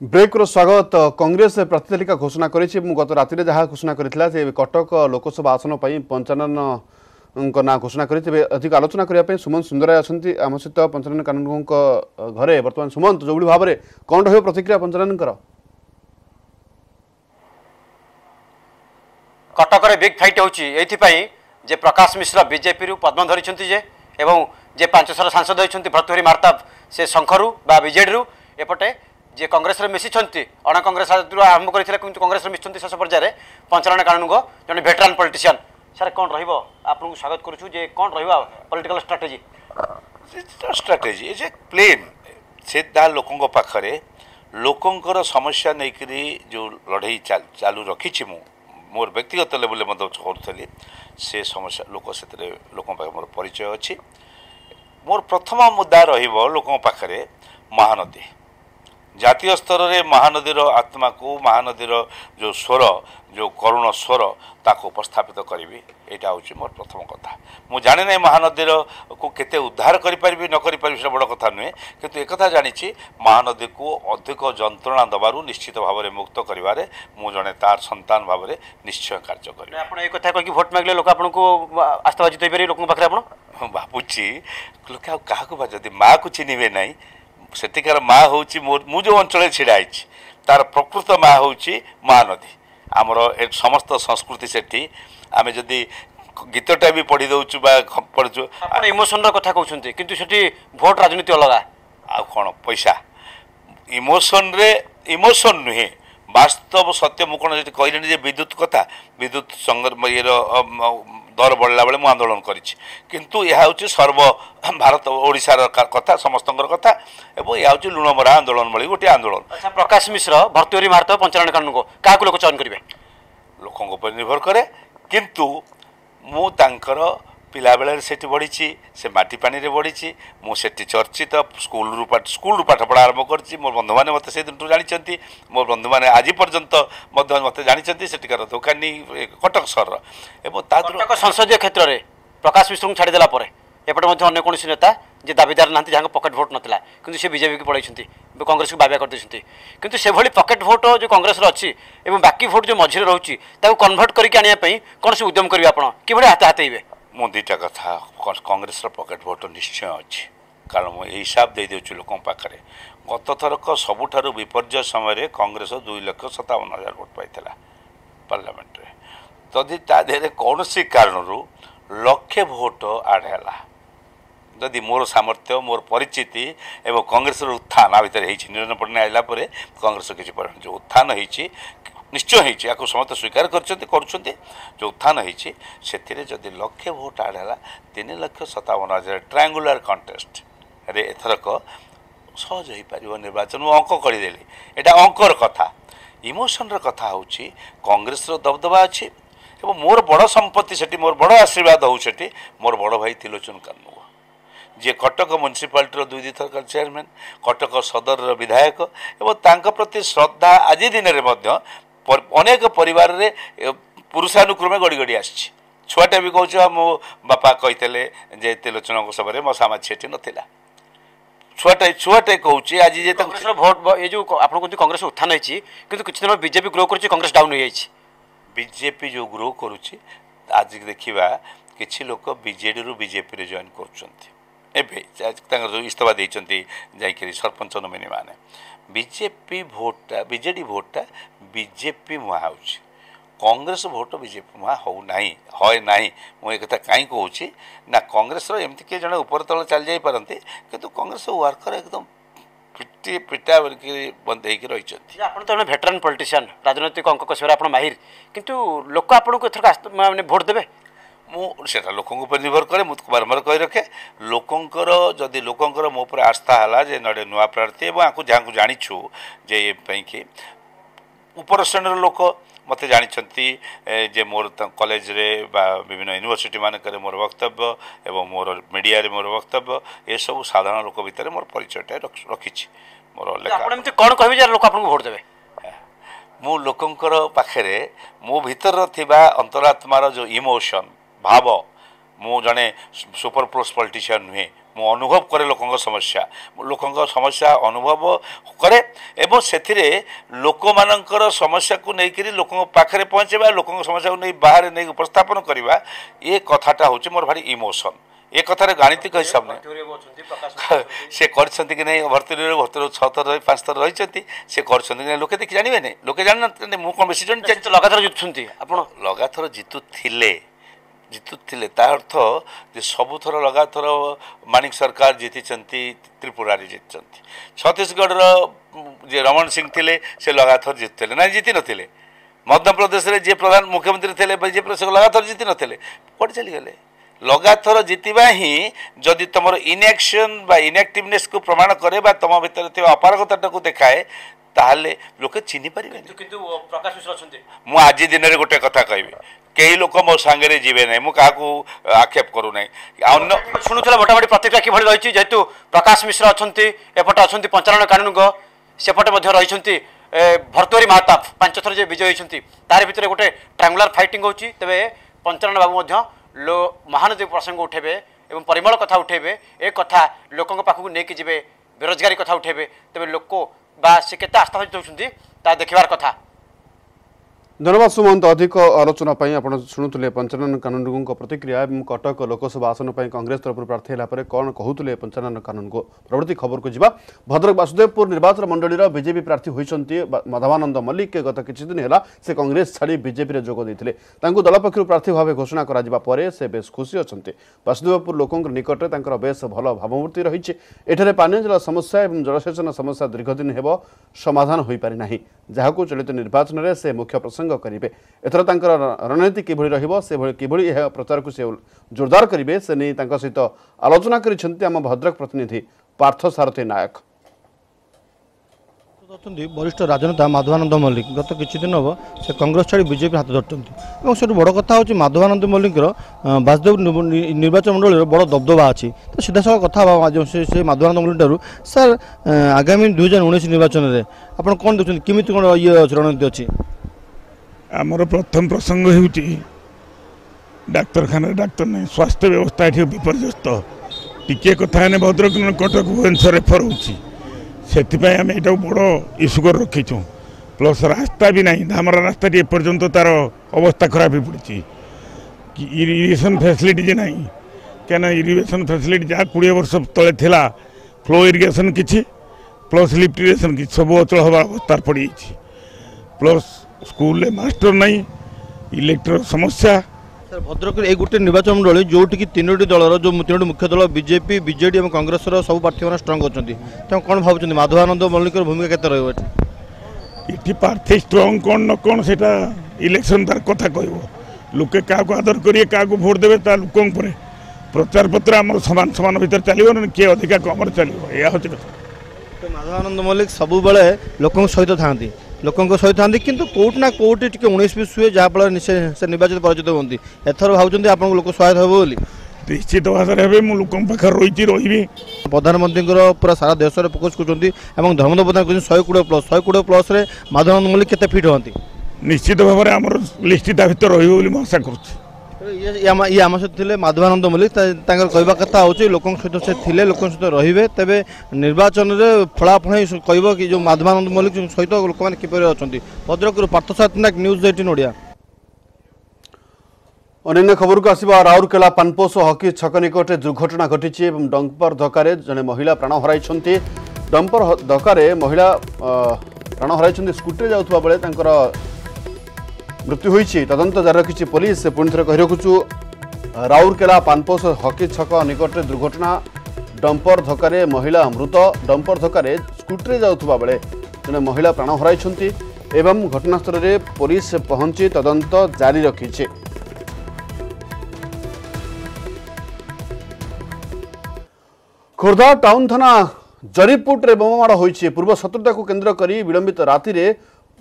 Break रो स्वागत कांग्रेस प्रार्थी तालिका घोषणा करिछि गत राति जहाँ घोषणा करथिला जे कटक लोकसभा आसन पर पंचानन ना घोषणा करिथिबे अधिक आलोचना करने सुमन सुंदराय अछंती आम सहित पंचानन कानून घरे वर्तमान सुमंत जो भाव में कौन रही प्रतिक्रिया पंचानन कटक बिग फाइट होती प्रकाश मिश्र बीजेपी पद्म धरी एवं जे 500 सांसद होती भर्तृहरि मार्ताप से शंखरू बा विजेडी एपटे जे कांग्रेस मिशिंट अण कांग्रेस आरंभ करते कांग्रेस मिशिंट शेष पर्यायर पंचानन कानून जन भेटरान पॉलिटिशियन सर कौन आपको स्वागत करूँ जे कौन political strategy strategy is a plain से लोकों पाखरे लोकंकर समस्या नहीं जो लड़ई चालू रखी मोर व्यक्तिगत लेवल करूँ से समस्या लोक से लोक मोर परिचय अच्छी मोर प्रथम मुद्दा रोकों पाखरे महानदी जातीय स्तर में महानदीर आत्मा को महानदीर जो स्वर जो करुण स्वर ताको उपस्थापित करी यहाँ हूँ मोर प्रथम कथा मु जाने ना महानदीर को केते उद्धार करि पारिबी न करि पारिबी से बड़ कथा नुहे किंतु एक कथा जानी महानदी को अधिक जंत्रणा दबारु निश्चित भाव में मुक्त करिवारे मु जने तार संतान भाव में निश्चय कार्य करी आपण एक कथा कहि भोट मागले लोक आपनको आस्थावान जितै पारि लोक पाखरे आपण भाबुची लोक क्या जदि माँ को चिन्हे ना सेठिकार माँ हूँ मु जो अंचल छिड़ा तार प्रकृत माँ हूँ महानदी आमर एक समस्त संस्कृति सेठी आम जदि गीतटा भी पढ़ी दौचु पढ़ु इमोशन कथा कहते किंतु सेठी भोट राजनीति अलग आ कौन पैसा इमोशन नुहे वास्तव सत्य मुझे कहले विद्युत कथा विद्युत संग ये दर बढ़ला बेले मु आंदोलन किंतु यह हूँ सर्व भारत ओडिशार कथा समस्त कथा और यह हूँ लुणमरा आंदोलन भली गोटे आंदोलन। अच्छा प्रकाश मिश्र भर्तृहरि मार्ताप पंचानन कानून को क्या लोक चयन करेंगे लोकों पर निर्भर करे किंतु मु तांकर पिला बेले सेठी बढ़ी से माटी पानी रे बढ़ी मुझे चर्चित स्कूल पाठपढ़ा आरंभ कर मोर बंधु मैंने मत से दिन जानी मोर बंधु मैंने आज पर्यंत मत जानी सेठिकार दोकानी कटक सहर एवं संसदीय क्षेत्र में प्रकाश मिश्र को छाड़देला एपटे अन्य कौन नेता जे दाबीदार ना जहाँ पकेट भोट नाला कि से बीजेपी को पड़े कांग्रेस को बाबा करते किंतु से भली पकेट भोट जो कांग्रेस अच्छी और बाकी भोट जो मझे रोचे कन्भर्ट करने कौन से उद्यम करेंगे आप कि हाथ हाथेबे मु दुईटा कथा कांग्रेस पकेट भोट निश्चय अच्छी कारण मुझे हिसाब दे दूँ लोक पाखे गत थरक सबुठार विपर्य समय कांग्रेस 2,57,000 भोट पाई पार्लियामेंट रे जदि तादेह कौन सी कारण लक्षे भोट आड है जदि मोर सामर्थ्य मोर परिचिति एवं कांग्रेस उत्थान आ भितर निरंजन पट्टनायक आइला कांग्रेस किसी परिमाण जो उत्थान होती निश्चय होती या समस्त स्वीकार कर जो उत्थान होती जदि लक्षे भोट आड है 3,57,000 ट्रायंगुलर कंटेस्ट रे एथरक सहज हो पार निर्वाचन अंक करदेली यहाँ अंकर कथा इमोशन कथा हूँ कांग्रेस दबदबा अच्छी और मोर बड़ संपत्ति से मोर बड़ आशीर्वाद हूँ से मोर बड़ भाई त्रिलोचन कानून जी कटक म्युनिसिपालिटी 2 थर चेयरमैन कटक सदर विधायक और प्रति श्रद्धा आज दिन में अनेक परिवार रे पुरुषानुक्रमे गड़ी गड़ी आसी छुआटे भी कहूँ मो बापा कहते त्रिलोचन सभा मो सामाज सेठी नाला छुआटे कहूँ आज भोट ये जो आप कांग्रेस उत्थान होती कि किसी दिन बीजेपी ग्रो कर कांग्रेस डाउन हो जाए बीजेपी जो ग्रो करुच्ची आज देखा किसी लोक बीजेडी रु बीजेपी रे जॉइन कर इस्तफा देते जाकि सरपंच नोमिनी मैंने बीजेपी भोटा बीजेडी भोटा बीजेपी मुहाँ हो कांग्रेस भोट बीजेपी मुहाँ हो ना मुझे कथा कहीं कहूँ ना कांग्रेस एमती किए जड़े उपर तल चल जा पारती किंतु कांग्रेस वर्कर एकदम पिटा बंद हो भेटरान पॉलिटिशियन राजनैतिक अंक कसबार आप माहिर किंतु लोक आपको एथर माने भोट देवे मुझे लोकों पर निर्भर करे मुझे बारंबार कही रखे लोकंकर जदि लोकंकर मो पर आस्था है जे नड़े नुआ प्रार्थी और जहाँ जाचु जे कि उपर श्रेणी लोक मत जानी जे मोर कॉलेज रे विभिन्न यूनिवर्सिटी मानक मोर वक्तव्य एवं मोर मीडिया रे मोर वक्तव्य ये सब साधारण लोक भितर मोर परिचयटा रखी मोर कौन कह लोक आपको भोट देवे मु लोकंकर पाखे मो भीतर थिबा अंतरात्मार जो इमोशन भाव मु जड़े सुपर प्लस पॉलिटिशियन नुहे मु अनुभव करे लोकंक समस्या अनुभव करे एवं से लोक मानकर समस्या को लेकर लोक पाखे पहुँचवा लोक समस्या को नहीं बाहर नहीं उपस्थापन करवा ये कथाटा हूँ मोर भारी इमोशन ए कथार गाणितिक हिसाब नहीं से कर भर्ती 6 थर 5 थर रही से कर लोके देखी जानवे नहीं लोके जान मुझे कौन बेसी जान लगातार जितुंट आप लगातार जितुले ता अर्थ जे सबुथर लगातार माणिक सरकार जीति त्रिपुरा जीति छत्तीसगढ़ जे रमण सिंह थे से लगातार जीतुले ना जीति नथिले मध्य प्रदेश में जे प्रधान मुख्यमंत्री थे बीजेपी से लगातार जीति नथिले कौन चलीगले लगातार जीतवा ही जदि तुम इनएक्शन बा इनएक्टिवनेस को प्रमाण करे बा तुम भीतर अपारगता को देखाए ताहले लोके चिन्ह पारे प्रकाश मिश्र मु आज दिन में गोटे कथा कहबी कई लोक मो सांगे जीवे ना मुझे आक्षेप करू ना शुणुला मोटामोटी प्रतिक्रिया कि रही जेहेतु प्रकाश मिश्र अच्छा एपटे अच्छा 55 कानून सेपटे रही भर्तुहरी महताब 5 थर जे विजय होती तार भितर गोटे ट्रायंगुलर फाइटिंग होती तेरे 55 बाबू महानदी प्रसंग उठेबे एवं परिमल कथा उठेबे ए कथा लोकों पाखक नहीं कि बेरोजगारी कथा उठेबे तेरे लोक बा से केते आस्था होती ता देखिबार कथा। धन्यवाद सुमंत अधिक आलोचना आप शुणुले पंचानन कानून को प्रतिक्रिया और कटक लोकसभा आसन पर कांग्रेस तरफ प्रार्थी है कौन कहते पंचानन कानून को प्रवर्ती खबर को जीवा भद्रक वासुदेवपुर निर्वाचन मंडल बीजेपी प्रार्थी होती माधवानंद मल्लिक गत किछि दिन है से कांग्रेस छाड़ी बीजेपी जोग देते दल पक्ष प्रार्थी भाव घोषणा कर से बेस खुशी अच्छा वासुदेवपुर लोकों निकट में बेस भल भावमूर्ति रही एठारे पानीय जल समस्या और जलसेचन समस्या दीर्घदिन हेब समाधान हो पारिना जहां चलित निर्वाचन में से मुख्य प्रसंग करेंगे एथर रणनीति किभଳି रहिबो से किभଳି यह प्रचार को से जोरदार करेंगे से नहीं सहित आलोचना करिसेंती आम भद्रक प्रतिनिधि पार्थ सारथी नायक वरिष्ठ राजनेता माधवानंद मल्लिक गत किछि दिन हम से कांग्रेस छाड़ी बीजेपी हाथ धरती से बड़ कथा हूँ माधवानंद मल्लिक वासुदेव निर्वाचन मंडल बड़ दबदबा अच्छी तो सीधा साधा कथा से माधवानंद मल्लिक सर आगामी 2019 निर्वाचन में आप कौन देखते किमी कौन ये रणनीति अच्छी आमर प्रथम प्रसंग होउची डाक्तरखाना डाक्तर नहीं स्वास्थ्य व्यवस्था ये विपर्यस्त टिके कथा ने भद्रक कटक भुवनेश्वर रेफर होउची सेतिपाई आम यहाँ बड़ इश्यू कर रखीचु प्लस रास्ता भी नहीं धामरा रास्ता एपर्यंत तार अवस्था खराब हो पड़ी इरिगेशन फैसिलिटी ना क्या इरिगेशन फैसिलिटी जहाँ 20 वर्ष तले थिला फ्लो इरिगेशन किछि प्लस लिफ्ट इरिगेशन कि सब अचल हवा अवस्था पड़ी प्लस स्कूल मास्टर नहीं इलेक्ट्रिक समस्या सर भद्रक एक गोटे निर्वाचन मंडल जोटि 3टी दलर जो 3टी मुख्य दल बीजेपी बीजेडी और कांग्रेस सब प्रार्थी मैंने स्ट्रंग अच्छा कौन भावुं माधवानंद मल्लिक भूमिका केते ये प्रार्थी स्ट्रंग कौन न कौन से इलेक्शन तार कथा कह लोके क्या आदर करेंगे क्या भोट देवे ता लोकों पर प्रचार पत्र आम सामान सामान भर चलो किए अधिका कम चलो यह हूँ कथा माधवानंद मल्लिक सब बेले लोकों सहित था लोकों सहित था किंतु कोटना कोटी टी 19-20 हुए जहाँफल से निर्वाचित पराजित होती एथर भावुं आप लोक सहायता हे बोली निश्चित भाव में मुझे लोकों पाखे रही प्रधानमंत्री पूरा सारा देश में फोकस कर धर्मेन्द्र प्रधान 120 प्लस माधवानंद मल्लिक केते फिट होती निश्चित भाव में आम लिस्ट भर रही आशा कर ये आम सहित थे माधवानंद मल्लिक कहवा कथा हूँ लोक सहित से थे लोक सहित रे तेरे निर्वाचन में फलाफल कह कि जो माधवानंद मल्लिक सहित लोक मैंने किपर अच्छा भद्रक पार्थसारथी नायक न्यूज 18 ओडिया। अन्य खबर को आसवा राउरकेला पानपोष हकी छक निकट दुर्घटना घटी डंपर धक्के जड़े महिला प्राण हराई डंपर धक्के महिला प्राण हराई स्कूटी जाऊा बेले मृत्यु होती तदंत जारी रखी पुलिस पुणी थे कही रखुचु राउरकेला पानपोष हकी छक निकट दुर्घटना डंपर धक्के महिला मृत डंपर धक्के स्कूटी जाऊा बेले जड़े महिला प्राण हराई एवं घटनास्थल में पुलिस पहुंची तदंत जारी रखी। खोर्धा टाउन थाना जरीपुट रे बोमामाड़ होइछे पूर्व शत्रुता को केंद्र करी विलंबित राति रे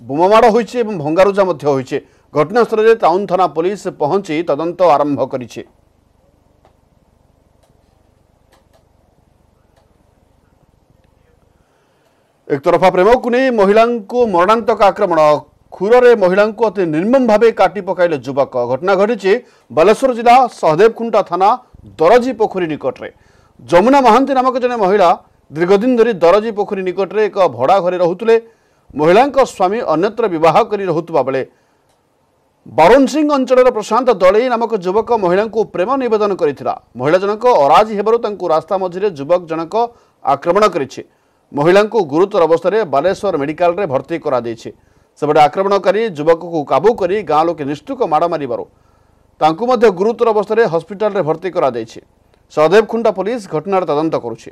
बोमामाड़ होइछे एवं भंगारुजा मध्य होइछे घटनास्थल रे टाउन थाना पुलिस पहुंची तदंत आरंभ करिछे। एक तरफा प्रेम को नहीं महिला को मरणांतक आक्रमण खुर महिला को अति निर्मम भाव काटी पकाइले युवक घटना घटी बालेश्वर जिला सहदेवखुंटा थाना दरजी पोखरी निकट में ଯମୁନା ମହାନ୍ତି ନାମକ ଜଣେ ମହିଳା ଦୀର୍ଘଦିନ ଧରି ଦରଜୀ ପୋଖରୀ ନିକଟରେ ଏକ ଭଡ଼ା ଘରେ ରହୁଥିଲେ। ମହିଳାଙ୍କ ସ୍ୱାମୀ ଅନ୍ୟତ୍ର ବିବାହ କରି ରହୁଥିବା ବେଳେ ବରୁଣ ସିଂ ଅଞ୍ଚଳର ପ୍ରଶାନ୍ତ ଦଳେଇ ନାମକ ଯୁବକ ମହିଳାଙ୍କୁ ପ୍ରେମ ନିବେଦନ କରିଥିଲା। ମହିଳା ଜଣକ ଅରାଜି ହେବାରୁ ତାଙ୍କୁ ରାସ୍ତା ମଝିରେ ଯୁବକ ଜଣକ ଆକ୍ରମଣ କରିଛି। ମହିଳାଙ୍କୁ ଗୁରୁତର ଅବସ୍ଥାରେ ବାଲେଶ୍ୱର ମେଡିକାଲରେ ଭର୍ତ୍ତି କରାଯାଇଛି। ସେପଟେ ଆକ୍ରମଣକାରୀ ଯୁବକକୁ କାବୁ କରି ଗାଁ ଲୋକେ ନିଷ୍ଠୁକ ମାଡ଼ ମାରିବାରୁ ତାଙ୍କୁ ମଧ୍ୟ ଗୁରୁତର ଅବସ୍ଥାରେ ହସ୍ପିଟାଲରେ ଭର୍ତ୍ତି କରାଯାଇଛି। ସହଦେବଖୁଣ୍ଟା ପୁଲିସ ଘଟଣାର ତଦନ୍ତ କରୁଛି।